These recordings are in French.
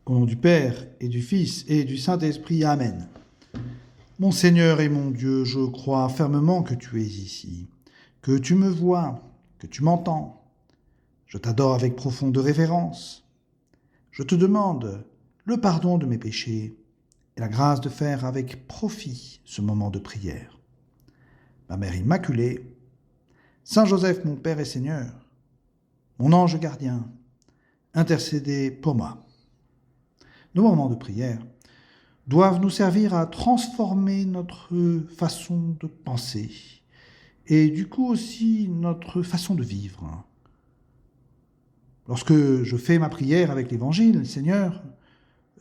Au nom du Père, et du Fils, et du Saint-Esprit. Amen. Mon Seigneur et mon Dieu, je crois fermement que tu es ici, que tu me vois, que tu m'entends. Je t'adore avec profonde révérence. Je te demande le pardon de mes péchés et la grâce de faire avec profit ce moment de prière. Ma Mère Immaculée, Saint Joseph, mon Père et Seigneur, mon ange gardien, intercédez pour moi. Nos moments de prière doivent nous servir à transformer notre façon de penser et du coup aussi notre façon de vivre. Lorsque je fais ma prière avec l'Évangile, Seigneur,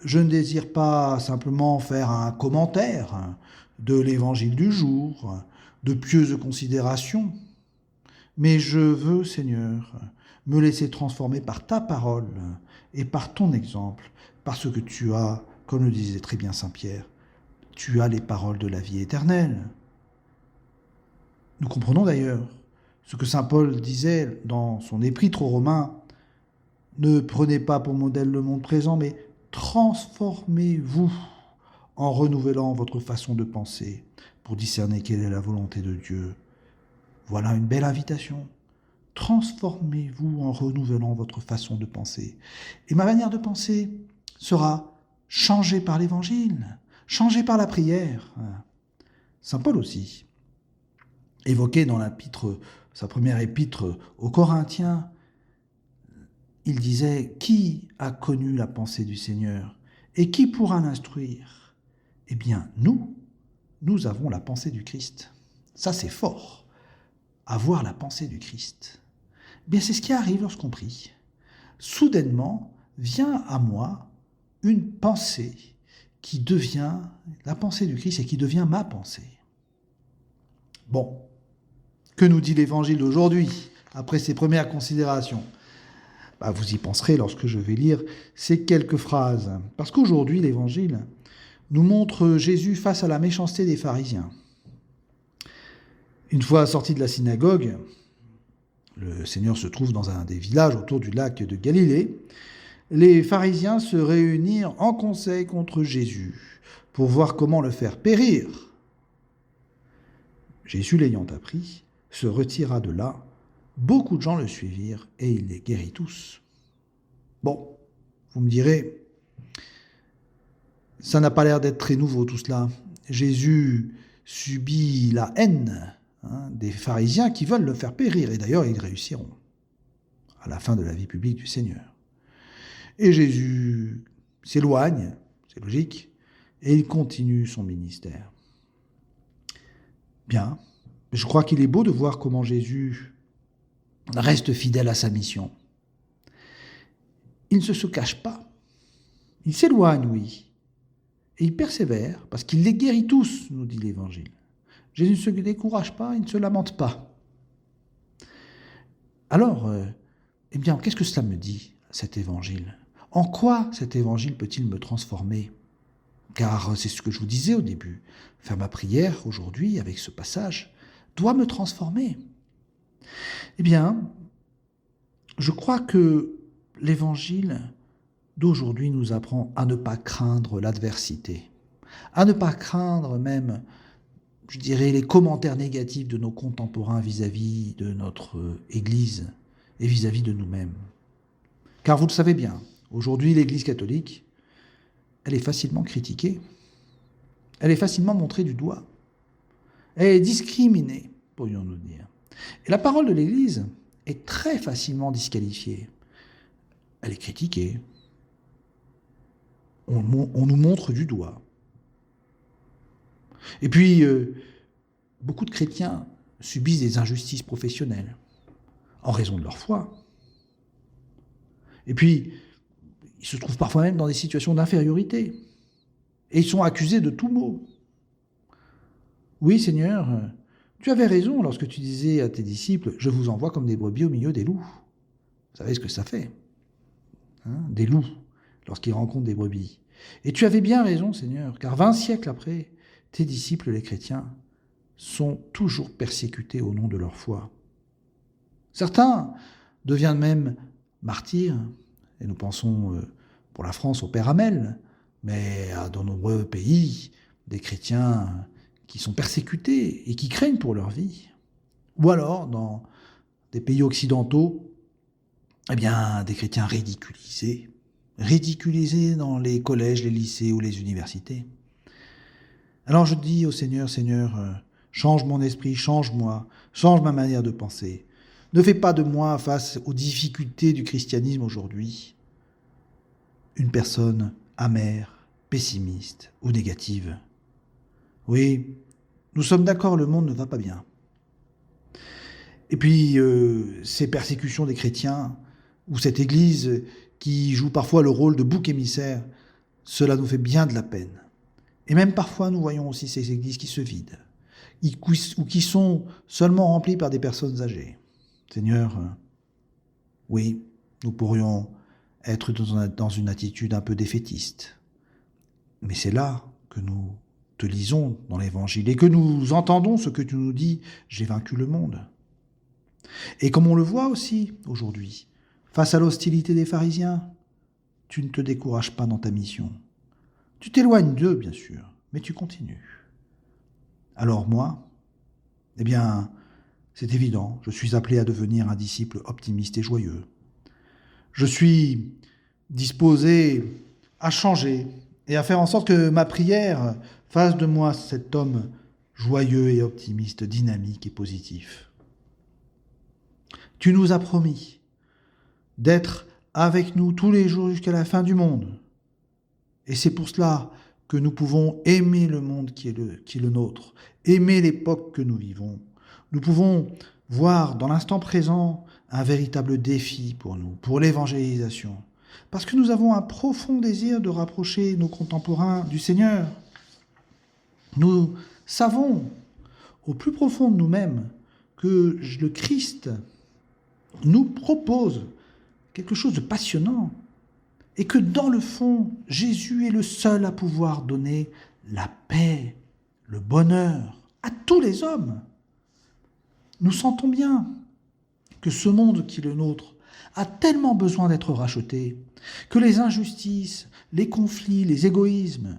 je ne désire pas simplement faire un commentaire de l'Évangile du jour, de pieuses considérations, mais je veux, Seigneur, me laisser transformer par ta parole et par ton exemple, parce que tu as, comme le disait très bien Saint Pierre, tu as les paroles de la vie éternelle. Nous comprenons d'ailleurs ce que Saint Paul disait dans son épître aux Romains, ne prenez pas pour modèle le monde présent, mais transformez-vous en renouvelant votre façon de penser pour discerner quelle est la volonté de Dieu. Voilà une belle invitation. Transformez-vous en renouvelant votre façon de penser. Et ma manière de penser sera changée par l'Évangile, changée par la prière. Saint Paul aussi, évoqué dans sa première épître aux Corinthiens, il disait « Qui a connu la pensée du Seigneur et qui pourra l'instruire ?» Eh bien, nous avons la pensée du Christ. Ça, c'est fort, avoir la pensée du Christ. Eh bien, c'est ce qui arrive lorsqu'on prie. Soudainement, vient à moi une pensée qui devient la pensée du Christ et qui devient ma pensée. Bon, que nous dit l'Évangile d'aujourd'hui, après ces premières considérations ? Vous y penserez lorsque je vais lire ces quelques phrases. Parce qu'aujourd'hui, l'Évangile nous montre Jésus face à la méchanceté des pharisiens. Une fois sorti de la synagogue, le Seigneur se trouve dans un des villages autour du lac de Galilée. Les pharisiens se réunirent en conseil contre Jésus pour voir comment le faire périr. Jésus, l'ayant appris, se retira de là. Beaucoup de gens le suivirent et il les guérit tous. Bon, vous me direz, ça n'a pas l'air d'être très nouveau tout cela. Jésus subit la haine des pharisiens qui veulent le faire périr, et d'ailleurs ils réussiront à la fin de la vie publique du Seigneur. Et Jésus s'éloigne, c'est logique, et il continue son ministère. Bien, je crois qu'il est beau de voir comment Jésus reste fidèle à sa mission. Il ne se cache pas. Il s'éloigne, oui. Et il persévère, parce qu'il les guérit tous, nous dit l'Évangile. Jésus ne se décourage pas, il ne se lamente pas. Alors, qu'est-ce que cela me dit, cet Évangile ? En quoi cet Évangile peut-il me transformer ? Car c'est ce que je vous disais au début. Faire ma prière aujourd'hui, avec ce passage, doit me transformer. Je crois que l'Évangile d'aujourd'hui nous apprend à ne pas craindre l'adversité, à ne pas craindre même, je dirais, les commentaires négatifs de nos contemporains vis-à-vis de notre Église et vis-à-vis de nous-mêmes. Car vous le savez bien, aujourd'hui l'Église catholique, elle est facilement critiquée, elle est facilement montrée du doigt, elle est discriminée, pourrions-nous dire. Et la parole de l'Église est très facilement disqualifiée. Elle est critiquée. On nous montre du doigt. Et puis, beaucoup de chrétiens subissent des injustices professionnelles en raison de leur foi. Et puis, ils se trouvent parfois même dans des situations d'infériorité. Et ils sont accusés de tout maux. Oui, Seigneur, tu avais raison lorsque tu disais à tes disciples « Je vous envoie comme des brebis au milieu des loups ». Vous savez ce que ça fait, des loups, lorsqu'ils rencontrent des brebis. Et tu avais bien raison, Seigneur, car 20 siècles après, tes disciples, les chrétiens, sont toujours persécutés au nom de leur foi. Certains deviennent même martyrs, et nous pensons pour la France au Père Hamel, mais à de nombreux pays, des chrétiens qui sont persécutés et qui craignent pour leur vie. Ou alors, dans des pays occidentaux, eh bien, des chrétiens ridiculisés dans les collèges, les lycées ou les universités. Alors je dis au Seigneur, Seigneur, change mon esprit, change-moi, change ma manière de penser. Ne fais pas de moi, face aux difficultés du christianisme aujourd'hui, une personne amère, pessimiste ou négative. Oui, nous sommes d'accord, le monde ne va pas bien. Et puis, ces persécutions des chrétiens, ou cette Église qui joue parfois le rôle de bouc émissaire, cela nous fait bien de la peine. Et même parfois, nous voyons aussi ces églises qui se vident, ou qui sont seulement remplies par des personnes âgées. Seigneur, oui, nous pourrions être dans une attitude un peu défaitiste. Mais c'est là que nous te lisons dans l'Évangile et que nous entendons ce que tu nous dis, j'ai vaincu le monde. Et comme on le voit aussi aujourd'hui, face à l'hostilité des pharisiens, tu ne te décourages pas dans ta mission. Tu t'éloignes d'eux, bien sûr, mais tu continues. Alors moi, eh bien, c'est évident, je suis appelé à devenir un disciple optimiste et joyeux. Je suis disposé à changer et à faire en sorte que ma prière fasse de moi cet homme joyeux et optimiste, dynamique et positif. Tu nous as promis d'être avec nous tous les jours jusqu'à la fin du monde. Et c'est pour cela que nous pouvons aimer le monde qui est le nôtre, aimer l'époque que nous vivons. Nous pouvons voir dans l'instant présent un véritable défi pour nous, pour l'évangélisation. Parce que nous avons un profond désir de rapprocher nos contemporains du Seigneur. Nous savons au plus profond de nous-mêmes que le Christ nous propose quelque chose de passionnant et que dans le fond, Jésus est le seul à pouvoir donner la paix, le bonheur à tous les hommes. Nous sentons bien que ce monde qui est le nôtre a tellement besoin d'être racheté que les injustices, les conflits, les égoïsmes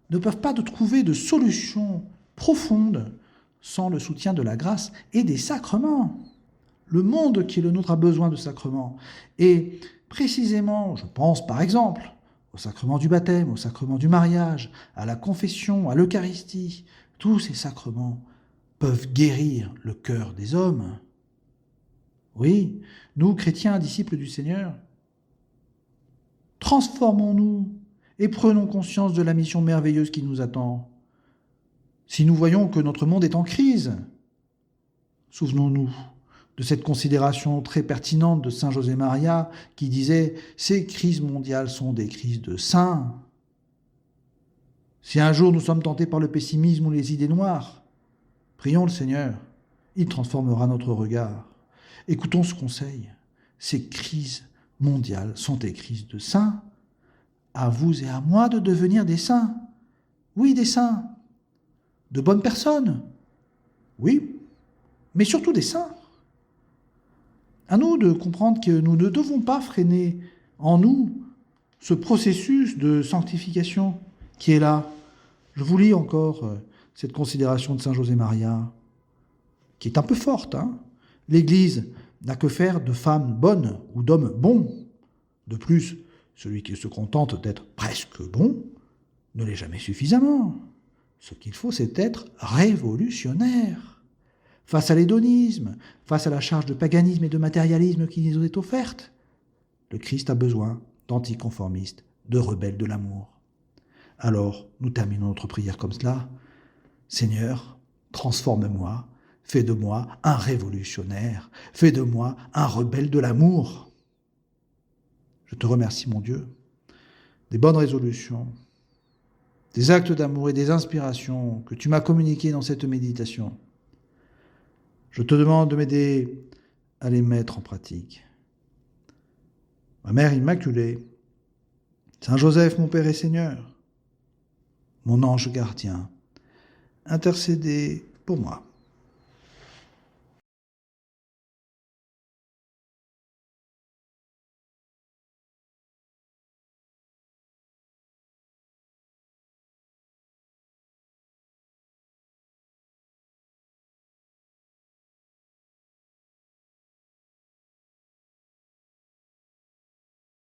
ne peuvent pas trouver de solution profonde sans le soutien de la grâce et des sacrements. Le monde qui est le nôtre a besoin de sacrements. Et précisément, je pense par exemple au sacrement du baptême, au sacrement du mariage, à la confession, à l'Eucharistie. Tous ces sacrements peuvent guérir le cœur des hommes. Oui, nous, chrétiens, disciples du Seigneur, transformons-nous et prenons conscience de la mission merveilleuse qui nous attend. Si nous voyons que notre monde est en crise, souvenons-nous de cette considération très pertinente de saint José Maria qui disait « Ces crises mondiales sont des crises de saints ». Si un jour nous sommes tentés par le pessimisme ou les idées noires, prions le Seigneur, il transformera notre regard. Écoutons ce conseil, ces crises mondiales sont des crises de saints. À vous et à moi de devenir des saints. Oui, des saints. De bonnes personnes. Oui, mais surtout des saints. À nous de comprendre que nous ne devons pas freiner en nous ce processus de sanctification qui est là. Je vous lis encore cette considération de saint José Maria, qui est un peu forte. L'Église n'a que faire de femmes bonnes ou d'hommes bons. De plus, celui qui se contente d'être presque bon ne l'est jamais suffisamment. Ce qu'il faut, c'est être révolutionnaire. Face à l'hédonisme, face à la charge de paganisme et de matérialisme qui nous est offerte, le Christ a besoin d'anticonformistes, de rebelles de l'amour. Alors, nous terminons notre prière comme cela. Seigneur, transforme-moi, fais de moi un révolutionnaire, fais de moi un rebelle de l'amour. Je te remercie, mon Dieu, des bonnes résolutions, des actes d'amour et des inspirations que tu m'as communiquées dans cette méditation. Je te demande de m'aider à les mettre en pratique. Ma Mère Immaculée, Saint Joseph, mon Père et Seigneur, mon ange gardien, intercédez pour moi.